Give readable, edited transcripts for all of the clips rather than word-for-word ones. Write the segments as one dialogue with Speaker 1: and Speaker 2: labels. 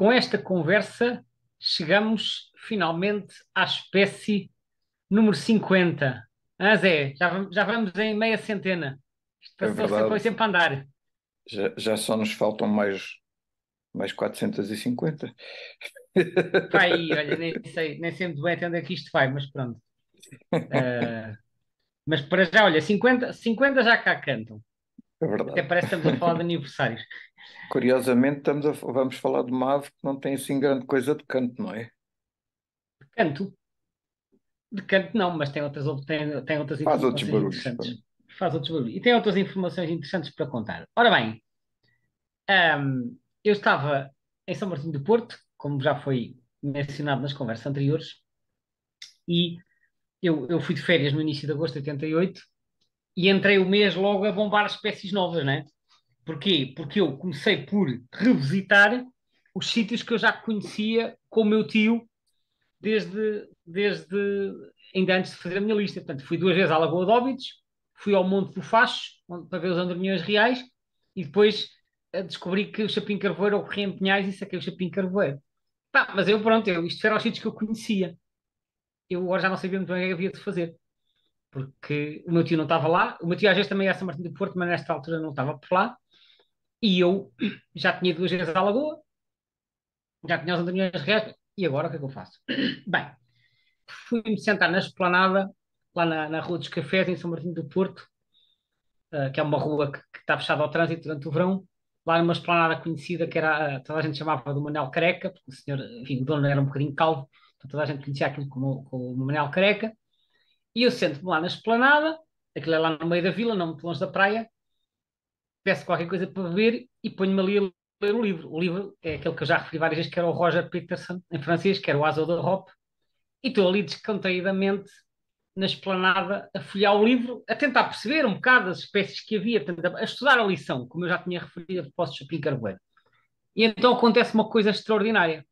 Speaker 1: com esta conversa chegamos finalmente à espécie número 50. Ah, Zé, já vamos em meia centena. Isto
Speaker 2: É
Speaker 1: foi
Speaker 2: verdade,
Speaker 1: sempre a andar.
Speaker 2: já só nos faltam mais 450.
Speaker 1: Vai, olha, nem sei muito bem até onde é que isto vai, mas pronto. Ah, mas para já, olha, 50 já cá cantam.
Speaker 2: É
Speaker 1: Até
Speaker 2: verdade.
Speaker 1: parece que estamos a falar de aniversários.
Speaker 2: Curiosamente, vamos falar de uma ave que não tem assim grande coisa de canto, não é?
Speaker 1: Canto, de canto não, mas tem outras
Speaker 2: Faz outros
Speaker 1: informações
Speaker 2: barulhos.
Speaker 1: interessantes. Faz outros barulhos. E tem outras informações interessantes para contar. Ora bem, eu estava em São Martinho do Porto, como já foi mencionado nas conversas anteriores, e eu fui de férias no início de agosto de 88 e entrei o mês logo a bombar espécies novas, né? Porquê? Porque eu comecei por revisitar os sítios que eu já conhecia com o meu tio desde ainda antes de fazer a minha lista. Portanto, fui duas vezes à Lagoa de Óbidos, fui ao Monte do Facho, para ver os Andorrinhões Reais, e depois descobri que o Chapim Carvoeiro ocorria em Pinhais e saquei o Chapim Carvoeiro. Pá, mas eu, pronto, isto era os sítios que eu conhecia. Eu agora já não sabia muito bem o que havia de fazer, porque o meu tio não estava lá, o meu tio às vezes também ia a São Martinho do Porto, mas nesta altura não estava por lá, e eu já tinha duas vezes à Lagoa, já tinha os Andorrinhões Reais, e agora o que é que eu faço? Bem, fui-me sentar na esplanada, lá na Rua dos Cafés, em São Martinho do Porto, que é uma rua que está fechada ao trânsito durante o verão, lá numa esplanada conhecida que era, toda a gente chamava do Manel Careca, porque o senhor, enfim, o dono era um bocadinho calvo, então toda a gente conhecia aquilo como o Manel Careca, e eu sento-me lá na esplanada, aquilo é lá no meio da vila, não muito longe da praia, peço qualquer coisa para beber e ponho-me ali a ler o livro. O livro é aquele que eu já referi várias vezes, que era o Roger Peterson, em francês, que era o Asa da Hop, e estou ali descontraídamente na esplanada a folhear o livro, a tentar perceber um bocado as espécies que havia, a estudar a lição, como eu já tinha referido a Poços de Chapim Carvoeiro. E então acontece uma coisa extraordinária.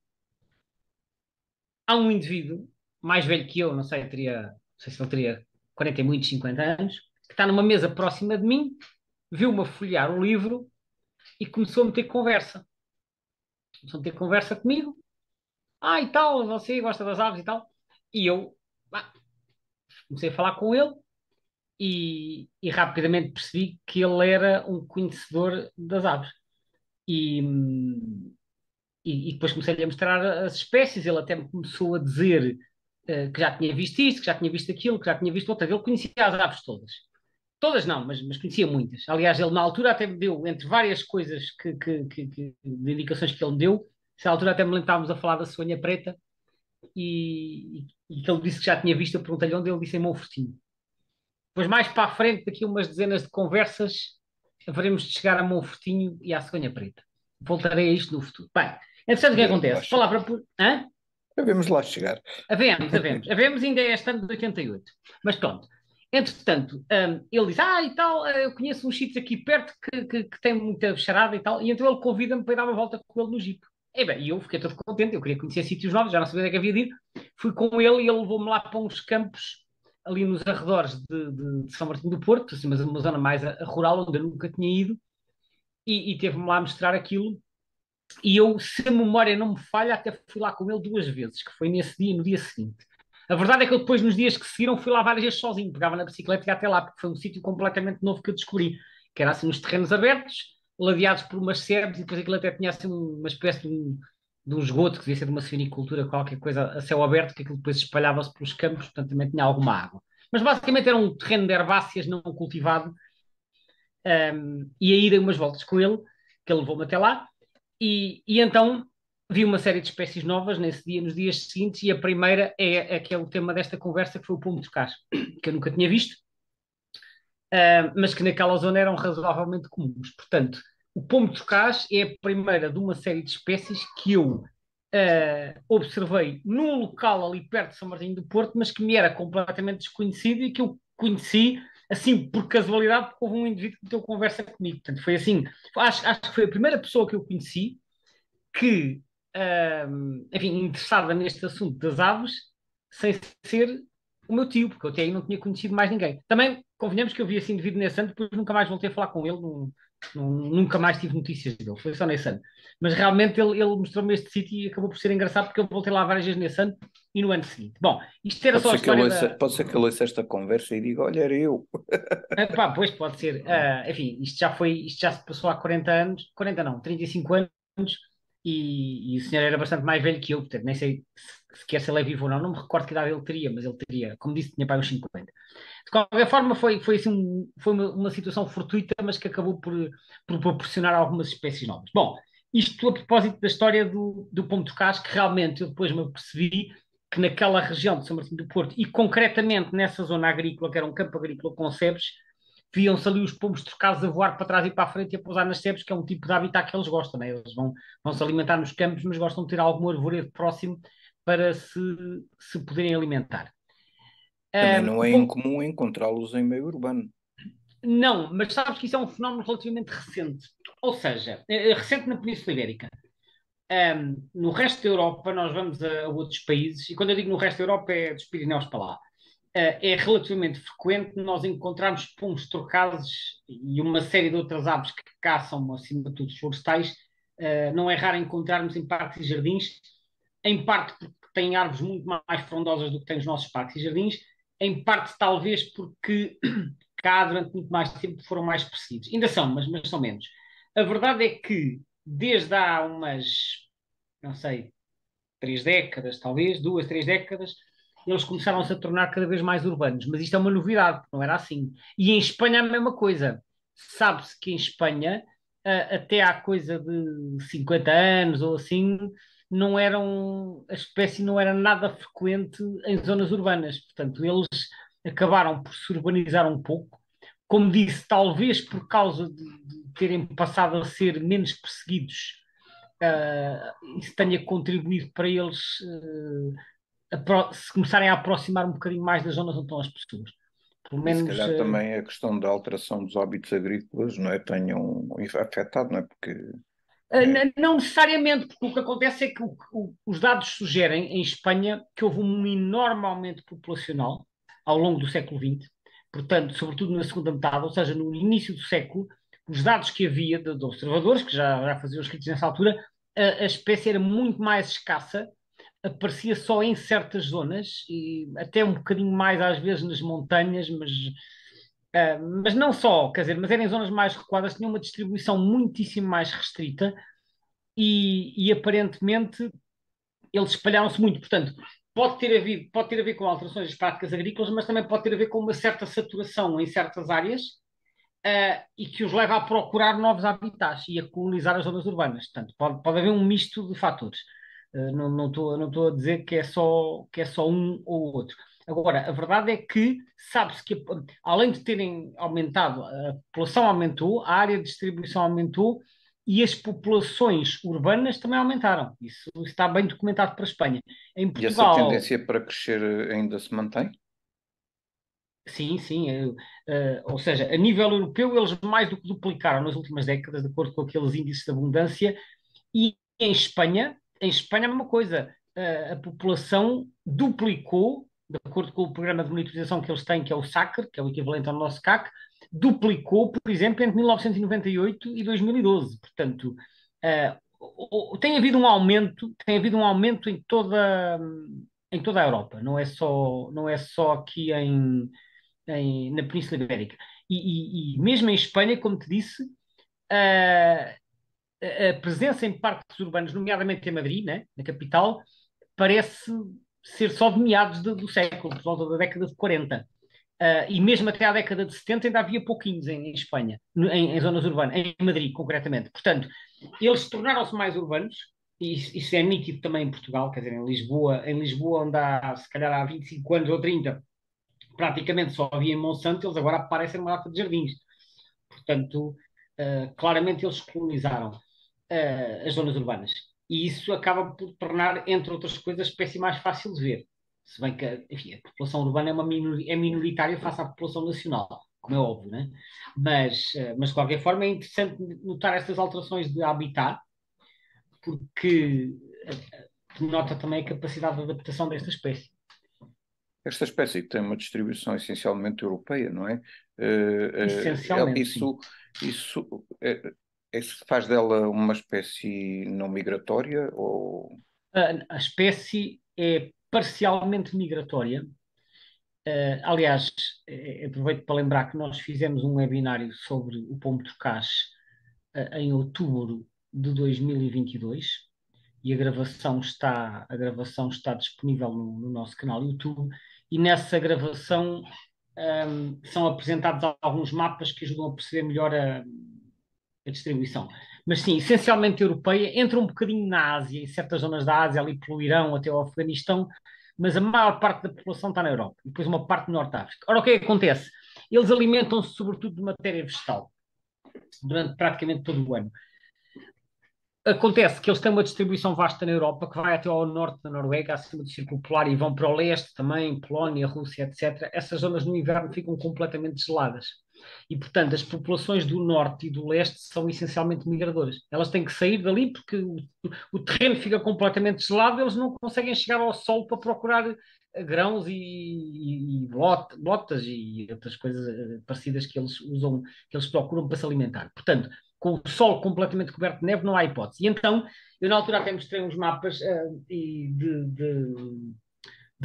Speaker 1: Há um indivíduo, mais velho que eu, não sei se ele teria 40 e muitos, 50 anos, que está numa mesa próxima de mim, viu-me a folhear o livro e começou a meter conversa. Começou a meter conversa comigo. Ah, e tal, você gosta das aves e tal. E eu comecei a falar com ele e rapidamente percebi que ele era um conhecedor das aves. E, e depois comecei-lhe a mostrar as espécies, ele até me começou a dizer que já tinha visto isto, que já tinha visto aquilo, que já tinha visto outra. Ele conhecia as aves todas. Todas não, mas conhecia muitas. Aliás, ele na altura até me deu, entre várias coisas de indicações que ele me deu, se à altura até me lembro que estávamos a falar da sonha preta e que ele disse que já tinha visto, eu perguntei-lhe onde, ele disse em Monfortinho. Depois, mais para a frente, daqui a umas dezenas de conversas, haveremos de chegar a Monfortinho e à Cegonha Preta. Voltarei a isto no futuro. Bem, entretanto, o que
Speaker 2: Devemos lá
Speaker 1: acontece?
Speaker 2: chegar.
Speaker 1: Palavra por. Hã?
Speaker 2: Devemos lá chegar.
Speaker 1: Havemos ainda é este ano de 88. Mas pronto. Entretanto, ele diz: Ah, e tal, eu conheço uns sítios aqui perto que têm muita bicharada e tal. E então ele convida-me para ir dar uma volta com ele no Jeep. E bem, e eu fiquei todo contente, eu queria conhecer sítios novos, já não sabia onde é que havia de ir. Fui com ele e ele levou-me lá para uns campos ali nos arredores de São Martinho do Porto, assim, mas uma zona mais rural, onde eu nunca tinha ido, e teve-me lá a mostrar aquilo. E eu, se a memória não me falha, até fui lá com ele duas vezes, que foi nesse dia e no dia seguinte. A verdade é que eu depois, nos dias que seguiram, fui lá várias vezes sozinho, pegava na bicicleta e ia até lá, porque foi um sítio completamente novo que eu descobri, que era assim nos terrenos abertos, ladeados por umas sebes, e depois aquilo até tinha assim uma espécie de um esgoto, que devia ser de uma silvicultura, qualquer coisa a céu aberto, que aquilo depois espalhava-se pelos campos, portanto também tinha alguma água. Mas basicamente era um terreno de herbáceas não cultivado, e aí dei umas voltas com ele, que ele levou-me até lá, e então vi uma série de espécies novas nesse dia, nos dias seguintes, e a primeira é que é o tema desta conversa, que foi o pombo de cás, que eu nunca tinha visto, mas que naquela zona eram razoavelmente comuns. Portanto, o pombo de cás é a primeira de uma série de espécies que eu observei num local ali perto de São Martinho do Porto, mas que me era completamente desconhecido e que eu conheci assim por casualidade, porque houve um indivíduo que meteu conversa comigo. Portanto, foi assim, acho que foi a primeira pessoa que eu conheci que, enfim, interessada neste assunto das aves, sem ser o meu tio, porque eu até aí não tinha conhecido mais ninguém. Também convenhamos que eu vi esse indivíduo nesse ano, depois nunca mais voltei a falar com ele, nunca mais tive notícias dele, foi só nesse ano. Mas realmente ele mostrou-me este sítio e acabou por ser engraçado porque eu voltei lá várias vezes nesse ano e no ano seguinte. Bom, isto era só a história da.
Speaker 2: Pode ser que eu ouça esta conversa e diga, olha, era eu.
Speaker 1: Pá, pois pode ser. Enfim, isto já se passou há 40 anos, 40 não, 35 anos, e o senhor era bastante mais velho que eu, portanto, nem sei sequer se ele é vivo ou não, não me recordo que idade ele teria, mas ele teria, como disse, tinha para uns 50. De qualquer forma, foi assim, foi uma situação fortuita, mas que acabou por proporcionar algumas espécies novas. Bom, isto a propósito da história do Pomo de Cás, que realmente eu depois me apercebi que naquela região de São Martinho do Porto, e concretamente nessa zona agrícola, que era um campo agrícola com sebes, viam-se ali os pombos trocados a voar para trás e para a frente e a pousar nas sebes, que é um tipo de habitat que eles gostam, né? Eles vão se alimentar nos campos, mas gostam de ter algum arvoredo próximo para se poderem alimentar.
Speaker 2: Também não
Speaker 1: O
Speaker 2: é
Speaker 1: pombo,
Speaker 2: incomum encontrá-los em meio urbano.
Speaker 1: não, mas sabes que isso é um fenómeno relativamente recente. Ou seja, recente na Península Ibérica. No resto da Europa, nós vamos a outros países, e quando eu digo no resto da Europa, é dos Pirineus para lá. É relativamente frequente nós encontrarmos pombos trocados e uma série de outras aves que caçam, acima de tudo, os florestais. Não é raro encontrarmos em parques e jardins, em parte porque têm árvores muito mais frondosas do que têm os nossos parques e jardins, em parte talvez porque cá durante muito mais tempo foram mais perseguidos. Ainda são, mas são menos. A verdade é que desde há umas, não sei, 3 décadas, talvez, 2, 3 décadas, eles começaram-se a tornar cada vez mais urbanos. Mas isto é uma novidade, não era assim. E em Espanha a mesma coisa. Sabe-se que em Espanha, até há coisa de 50 anos ou assim, a espécie não era nada frequente em zonas urbanas. Portanto, eles acabaram por se urbanizar um pouco. Como disse, talvez por causa de terem passado a ser menos perseguidos, isso tenha contribuído para eles se começarem a aproximar um bocadinho mais das zonas onde estão as pessoas. Pelo
Speaker 2: E se
Speaker 1: menos.
Speaker 2: calhar também a questão da alteração dos hábitos agrícolas, não é? Tenham afetado, não é? Porque é,
Speaker 1: Não necessariamente, porque o que acontece é que os dados sugerem em Espanha que houve um enorme aumento populacional ao longo do século XX, portanto, sobretudo na segunda metade, ou seja, no início do século, os dados que havia de observadores, que já faziam escritos nessa altura, a espécie era muito mais escassa, aparecia só em certas zonas, e até um bocadinho mais às vezes nas montanhas, mas não só, quer dizer, mas eram em zonas mais recuadas, tinha uma distribuição muitíssimo mais restrita e aparentemente eles espalharam-se muito. Portanto, pode ter a ver com alterações das práticas agrícolas, mas também pode ter a ver com uma certa saturação em certas áreas, e que os leva a procurar novos habitats e a colonizar as zonas urbanas. Portanto, pode haver um misto de fatores. Não estou a dizer que é só um ou outro. Agora, a verdade é que sabe-se que, além de terem aumentado, a população aumentou, a área de distribuição aumentou e as populações urbanas também aumentaram. Isso está bem documentado para a Espanha. Em
Speaker 2: e essa
Speaker 1: Portugal,
Speaker 2: tendência para crescer ainda se mantém?
Speaker 1: sim, sim. Ou seja, a nível europeu, eles mais do que duplicaram nas últimas décadas, de acordo com aqueles índices de abundância, e em Espanha é a mesma coisa. A população duplicou, de acordo com o programa de monitorização que eles têm, que é o SACR, que é o equivalente ao nosso CAC, duplicou, por exemplo, entre 1998 e 2012. Portanto, tem havido um aumento em toda a Europa, não é só aqui na Península Ibérica. E mesmo em Espanha, como te disse, a, a presença em parques urbanos, nomeadamente em Madrid, né, na capital, parece ser só de meados do século, por volta da década de 40. E mesmo até à década de 70 ainda havia pouquinhos em Espanha, em zonas urbanas, em Madrid concretamente. Portanto, eles tornaram-se mais urbanos, e isso é nítido também em Portugal, quer dizer, em Lisboa, onde se calhar há 25 anos ou 30 praticamente só havia em Monsanto, eles agora aparecem numa data de jardins. Portanto, claramente eles colonizaram as zonas urbanas. E isso acaba por tornar, entre outras coisas, a espécie mais fácil de ver. Se bem que, enfim, a população urbana é minoritária face à população nacional, como é óbvio, né? Mas de qualquer forma é interessante notar estas alterações de habitat, porque denota também a capacidade de adaptação desta espécie.
Speaker 2: esta espécie tem uma distribuição essencialmente europeia, não é?
Speaker 1: Essencialmente, sim.
Speaker 2: Isso faz dela uma espécie não migratória ou...
Speaker 1: A espécie é parcialmente migratória. Aliás, aproveito para lembrar que nós fizemos um webinário sobre o pombo trocaz em outubro de 2022 e a gravação está disponível no nosso canal YouTube e nessa gravação são apresentados alguns mapas que ajudam a perceber melhor a distribuição. Mas sim, essencialmente europeia, entra um bocadinho na Ásia, em certas zonas da Ásia, ali pelo Irão até ao Afeganistão, mas a maior parte da população está na Europa, e depois uma parte no Norte de África. Ora, o que é que acontece? Eles alimentam-se sobretudo de matéria vegetal, durante praticamente todo o ano. Acontece que eles têm uma distribuição vasta na Europa, que vai até ao norte da Noruega, acima do Círculo Polar, e vão para o leste também, Polónia, Rússia, etc. Essas zonas no inverno ficam completamente geladas. E, portanto, as populações do norte e do leste são essencialmente migradoras. Elas têm que sair dali porque o terreno fica completamente gelado, eles não conseguem chegar ao sol para procurar grãos e botas e outras coisas parecidas que eles usam, que eles procuram para se alimentar. Portanto, com o sol completamente coberto de neve, não há hipótese. E então, eu na altura até mostrei uns mapas de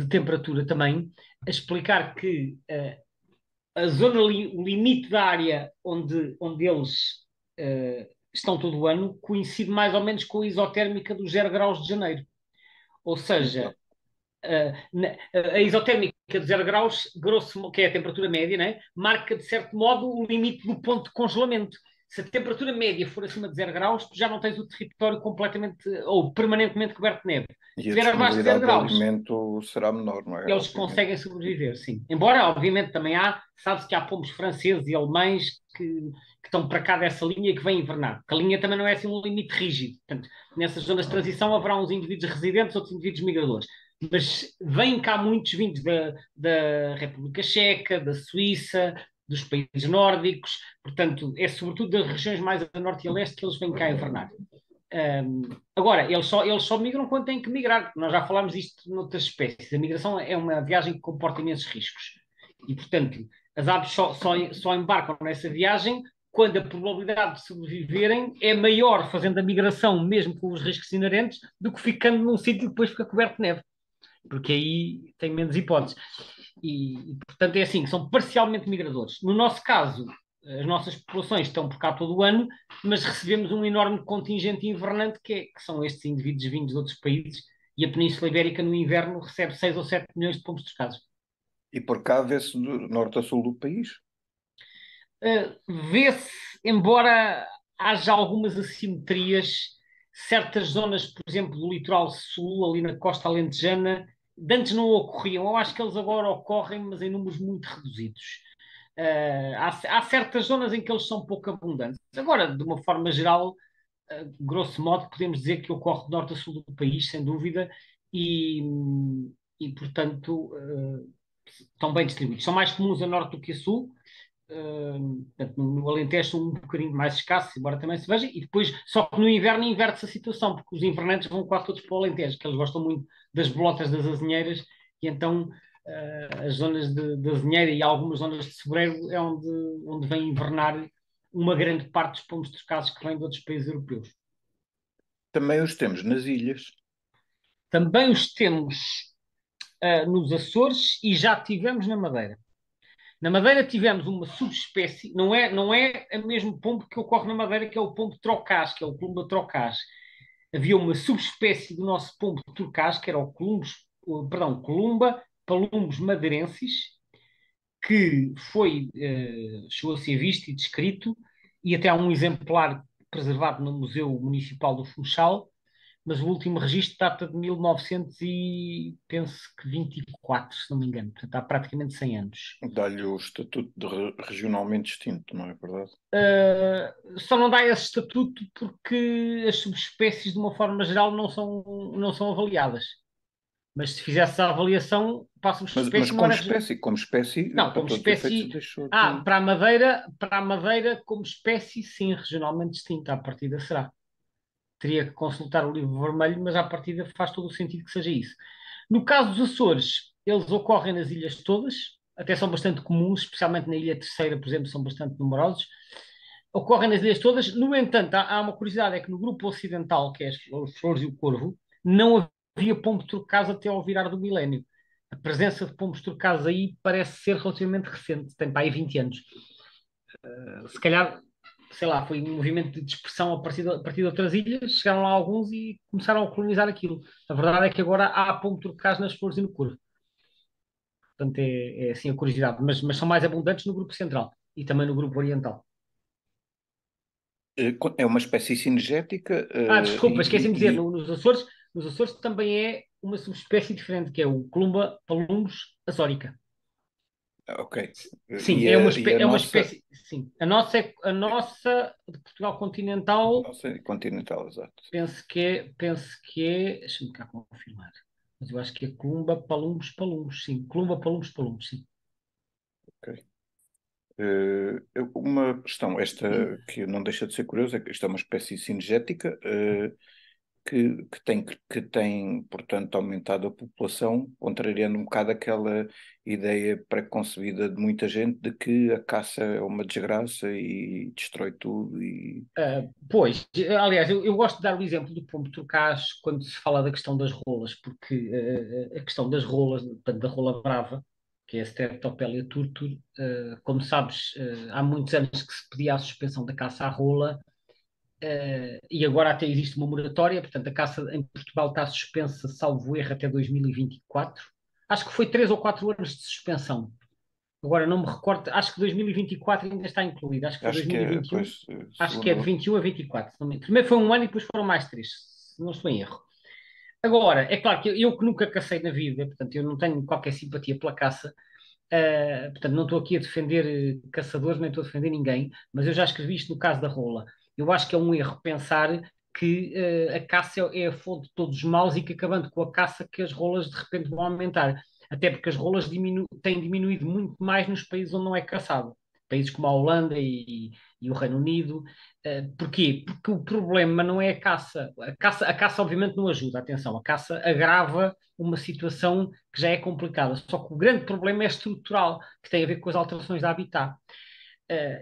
Speaker 1: temperatura também, a explicar que a zona, o limite da área onde eles estão todo o ano coincide mais ou menos com a isotérmica dos 0 graus de janeiro. Ou seja,
Speaker 2: Exato.
Speaker 1: a isotérmica de 0 graus, grosso, que é a temperatura média, né, marca de certo modo o limite do ponto de congelamento. Se a temperatura média for acima de 0 graus, tu já não tens o território completamente ou permanentemente coberto de neve.
Speaker 2: E
Speaker 1: Se
Speaker 2: a
Speaker 1: estiver abaixo de 0
Speaker 2: disponibilidade de
Speaker 1: graus,
Speaker 2: alimento será menor, não é?
Speaker 1: eles
Speaker 2: Obviamente.
Speaker 1: conseguem sobreviver, sim. Embora, obviamente, também sabe-se que há pombos franceses e alemães que estão para cá dessa linha e que vêm invernar, porque a linha também não é assim um limite rígido. Portanto, nessas zonas de transição haverá uns indivíduos residentes, outros indivíduos migradores. Mas vêm cá muitos vindos da República Checa, da Suíça, dos países nórdicos, portanto, é sobretudo das regiões mais a norte e a leste que eles vêm cá invernar. Agora, eles só migram quando têm que migrar. Nós já falámos disto noutras espécies. A migração é uma viagem que comporta imensos riscos. E, portanto, as aves só embarcam nessa viagem quando a probabilidade de sobreviverem é maior fazendo a migração, mesmo com os riscos inerentes, do que ficando num sítio que depois fica coberto de neve. Porque aí tem menos hipóteses. Portanto, é assim, são parcialmente migradores. No nosso caso, as nossas populações estão por cá todo o ano, mas recebemos um enorme contingente invernante, que são estes indivíduos vindos de outros países, e a Península Ibérica no inverno recebe 6 ou 7 milhões de pombos trocados.
Speaker 2: E por cá vê-se do norte a sul do país.
Speaker 1: Vê-se, embora haja algumas assimetrias, certas zonas, por exemplo, do litoral sul, ali na costa alentejana, de antes não ocorriam. Eu acho que eles agora ocorrem, mas em números muito reduzidos. Há certas zonas em que eles são pouco abundantes. Agora, de uma forma geral, grosso modo, podemos dizer que ocorre de norte a sul do país, sem dúvida, e, portanto, estão bem distribuídos. São mais comuns a norte do que a sul. Portanto, no Alentejo são um bocadinho mais escassos, embora também se veja, e depois, só que no inverno inverte-se a situação, porque os invernantes vão quase todos para o Alentejo, que eles gostam muito das bolotas das azinheiras, e então as zonas de azinheira e algumas zonas de sobreiro é onde vem invernar uma grande parte dos pombos trocados que vêm de outros países europeus.
Speaker 2: Também os temos nas ilhas.
Speaker 1: Também os temos nos Açores e já tivemos na Madeira. Na Madeira tivemos uma subespécie, não é o mesmo pombo que ocorre na Madeira, que é o pombo trocaz, que é o Columba trocaz. Havia uma subespécie do nosso pombo trocaz, que era Columba palumbos madeirensis, que chegou a ser visto e descrito, e até há um exemplar preservado no Museu Municipal do Funchal, mas o último registro data de 1900 e penso que 24, se não me engano, portanto há praticamente 100 anos.
Speaker 2: Dá-lhe o estatuto de regionalmente distinto, não é verdade?
Speaker 1: Só não dá esse estatuto porque as subespécies, de uma forma geral, não são avaliadas. Mas se fizesse a avaliação, para a
Speaker 2: Mas
Speaker 1: subespécie não era.
Speaker 2: como espécie,
Speaker 1: Não,
Speaker 2: para
Speaker 1: como
Speaker 2: todos os efeitos,
Speaker 1: espécie.
Speaker 2: deixou de...
Speaker 1: Para a Madeira, como espécie, sim, regionalmente distinta. À partida será. Teria que consultar o livro vermelho, mas à partida faz todo o sentido que seja isso. No caso dos Açores, eles ocorrem nas ilhas todas, até são bastante comuns, especialmente na Ilha Terceira, por exemplo, são bastante numerosos. Ocorrem nas ilhas todas. No entanto, há uma curiosidade, é que no grupo ocidental, que é os Flores e o Corvo, não havia pombo turcaz até ao virar do milénio. A presença de pombos turcaz aí parece ser relativamente recente, tem para aí 20 anos. Se calhar, sei lá, foi um movimento de dispersão a partir de outras ilhas, chegaram lá alguns e começaram a colonizar aquilo. A verdade é que agora há pombo turcaz nas Flores e no Corvo. Portanto, é assim a curiosidade. Mas são mais abundantes no grupo central e também no grupo oriental.
Speaker 2: É uma espécie cinegética
Speaker 1: Desculpa, esqueci-me de dizer, nos Açores também é uma subespécie diferente, que é o Columba palumbo azórica.
Speaker 2: ok.
Speaker 1: Sim,
Speaker 2: E a
Speaker 1: é uma
Speaker 2: nossa,
Speaker 1: espécie. Sim, a nossa de Portugal continental,
Speaker 2: nossa continental, exato.
Speaker 1: deixa-me cá confirmar, mas eu acho que é Columba palumbos, sim, Columba palumbos, sim.
Speaker 2: Ok. Uma questão, esta que não deixa de ser curiosa, é que isto é uma espécie cinegética, que tem, portanto, aumentado a população, contrariando um bocado aquela ideia pré-concebida de muita gente de que a caça é uma desgraça e destrói tudo.
Speaker 1: Pois, aliás, eu gosto de dar o exemplo do pombo turcaz quando se fala da questão das rolas, porque a questão das rolas, portanto, da rola brava, que é a Streptopelia turtur, como sabes, há muitos anos que se pedia a suspensão da caça à rola, e agora até existe uma moratória, portanto, a caça em Portugal está suspensa, salvo erro, até 2024. Acho que foi 3 ou 4 anos de suspensão. Agora não me recordo, acho que 2024 ainda está incluído, acho que foi
Speaker 2: Acho que é,
Speaker 1: 2021,
Speaker 2: pois,
Speaker 1: acho que é de
Speaker 2: segundo.
Speaker 1: 21 a 24. Primeiro foi um ano e depois foram mais 3, se não estou em erro. Agora, é claro que eu que nunca cacei na vida, portanto, eu não tenho qualquer simpatia pela caça, portanto, não estou aqui a defender caçadores, nem estou a defender ninguém, mas eu já escrevi isto no caso da rola. Eu acho que é um erro pensar que a caça é a fonte de todos os males e que acabando com a caça que as rolas de repente vão aumentar. Até porque as rolas têm diminuído muito mais nos países onde não é caçado. Países como a Holanda e o Reino Unido. Porquê? Porque o problema não é a caça. A caça obviamente não ajuda, atenção, a caça agrava uma situação que já é complicada. Só que o grande problema é estrutural, que tem a ver com as alterações de habitat.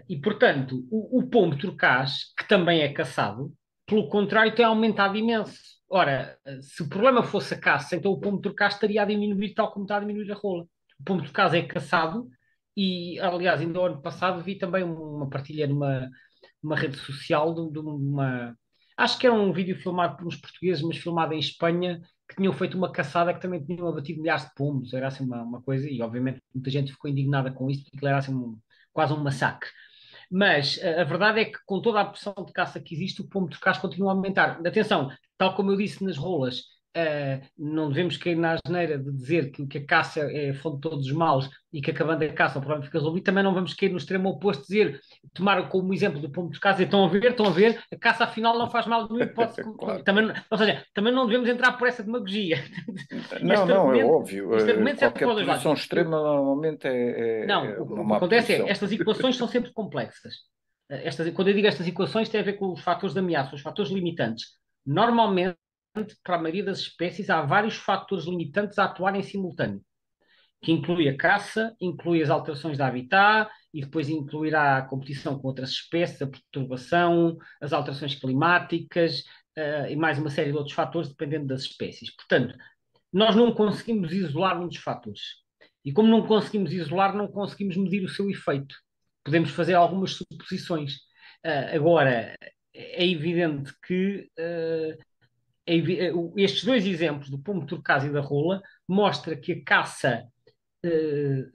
Speaker 1: E, portanto, o pombo turcaz, que também é caçado, pelo contrário, tem aumentado imenso. Ora, se o problema fosse a caça, então o pombo turcaz estaria a diminuir tal como está a diminuir a rola. O pombo turcaz é caçado e, aliás, ainda no ano passado vi também uma partilha numa rede social de uma... Acho que era um vídeo filmado por uns portugueses, mas filmado em Espanha, que tinham feito uma caçada que também tinham abatido milhares de pombos. Era assim uma coisa, e obviamente muita gente ficou indignada com isso, porque era assim quase um massacre. Mas a verdade é que, com toda a pressão de caça que existe, o pombo de casco continua a aumentar. Atenção, tal como eu disse nas rolas, não devemos cair na asneira de dizer que a caça é a fonte de todos os males e que acabando a caça o problema fica resolvido. Também não vamos cair no extremo oposto de dizer, tomar como exemplo do pombo de caça, e estão a ver, a caça afinal não faz mal de nenhuma hipótese.
Speaker 2: Claro.
Speaker 1: Também, ou seja, também não devemos entrar por essa demagogia.
Speaker 2: Não, não, é óbvio.
Speaker 1: Este argumento serve para
Speaker 2: Qualquer
Speaker 1: os dois lados.
Speaker 2: posição extrema normalmente é
Speaker 1: Não,
Speaker 2: uma
Speaker 1: o que
Speaker 2: má
Speaker 1: acontece é,
Speaker 2: posição.
Speaker 1: estas equações são sempre complexas. Quando eu digo estas equações, tem a ver com os fatores de ameaça, os fatores limitantes. Normalmente, para a maioria das espécies, há vários fatores limitantes a atuar em simultâneo, que inclui a caça, inclui as alterações de habitat e depois incluirá a competição com outras espécies, a perturbação, as alterações climáticas, e mais uma série de outros fatores, dependendo das espécies. Portanto, nós não conseguimos isolar um dos fatores. E como não conseguimos isolar, não conseguimos medir o seu efeito. Podemos fazer algumas suposições. Agora, é evidente que estes dois exemplos, do pombo turcaz e da rola, mostra que a caça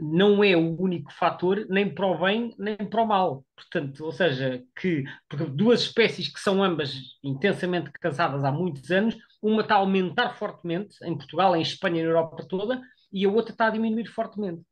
Speaker 1: não é o único fator, nem para o bem, nem para o mal. Portanto, ou seja, porque duas espécies que são ambas intensamente casadas há muitos anos, uma está a aumentar fortemente em Portugal, em Espanha e na Europa toda, e a outra está a diminuir fortemente.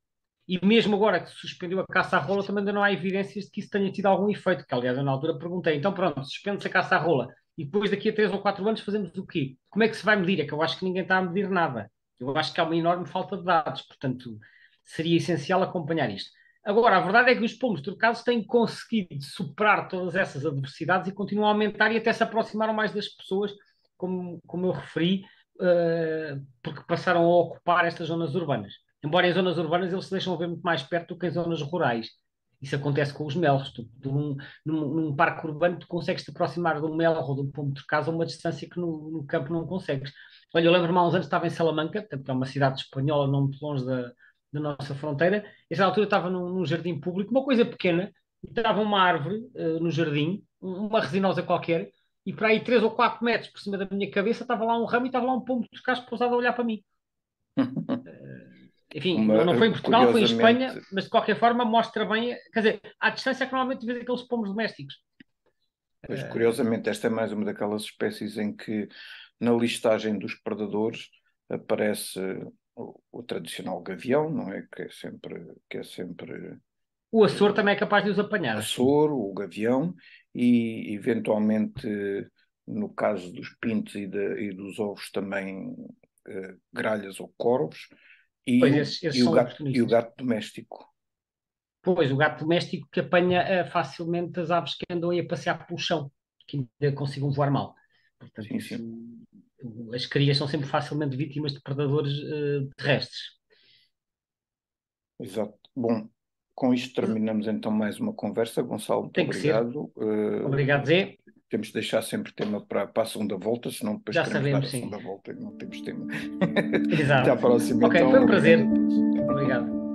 Speaker 1: E mesmo agora que se suspendeu a caça à rola, também ainda não há evidências de que isso tenha tido algum efeito, que aliás eu na altura perguntei, então pronto, suspende-se a caça à rola, e depois daqui a 3 ou 4 anos fazemos o quê? Como é que se vai medir? É que eu acho que ninguém está a medir nada. Eu acho que há uma enorme falta de dados, portanto, seria essencial acompanhar isto. Agora, a verdade é que os pombos turcasos têm conseguido superar todas essas adversidades e continuam a aumentar e até se aproximaram mais das pessoas, como eu referi, porque passaram a ocupar estas zonas urbanas. embora em zonas urbanas eles se deixam ver muito mais perto do que em zonas rurais. Isso acontece com os melros. Num parque urbano, tu consegues te aproximar de um melro ou de um pombo de casa a uma distância que no campo não consegues. Olha, eu lembro-me há uns anos estava em Salamanca, portanto, que é uma cidade espanhola, não muito longe da nossa fronteira. E, essa altura estava num jardim público, uma coisa pequena, e estava uma árvore no jardim, uma resinosa qualquer, e para aí 3 ou 4 metros por cima da minha cabeça estava lá um ramo e estava lá um pombo de casco pousado a olhar para mim. Enfim, não foi em Portugal, foi em Espanha,
Speaker 2: Curiosamente,
Speaker 1: mas de qualquer forma mostra bem, quer dizer, à distância é que normalmente vês aqueles pombos domésticos.
Speaker 2: pois, curiosamente, esta é mais uma daquelas espécies em que na listagem dos predadores aparece o tradicional gavião, não é? Que é sempre
Speaker 1: O Açor também é capaz de os apanhar, assim.
Speaker 2: açor, o gavião, e eventualmente, no caso dos pintos e dos ovos, também gralhas ou corvos,
Speaker 1: Pois,
Speaker 2: e o,
Speaker 1: esses
Speaker 2: e o
Speaker 1: são
Speaker 2: gato, e o
Speaker 1: oportunistas.
Speaker 2: gato doméstico.
Speaker 1: Pois, o gato doméstico que apanha facilmente as aves que andam aí a passear pelo chão, que ainda consigam voar mal. Portanto,
Speaker 2: Sim,
Speaker 1: isso,
Speaker 2: sim,
Speaker 1: as crias são sempre facilmente vítimas de predadores terrestres.
Speaker 2: exato. Bom, com isto terminamos então mais uma conversa. Gonçalo, muito
Speaker 1: Tem que ser.
Speaker 2: obrigado.
Speaker 1: Obrigado, Zé.
Speaker 2: Temos de deixar sempre tema para a segunda volta, senão depois
Speaker 1: Já
Speaker 2: queremos dar a
Speaker 1: sabemos, sim.
Speaker 2: segunda volta e não temos tema. Até à
Speaker 1: Exato.
Speaker 2: próxima,
Speaker 1: Ok,
Speaker 2: então.
Speaker 1: foi um
Speaker 2: Obrigado
Speaker 1: prazer.
Speaker 2: a todos.
Speaker 1: Obrigado.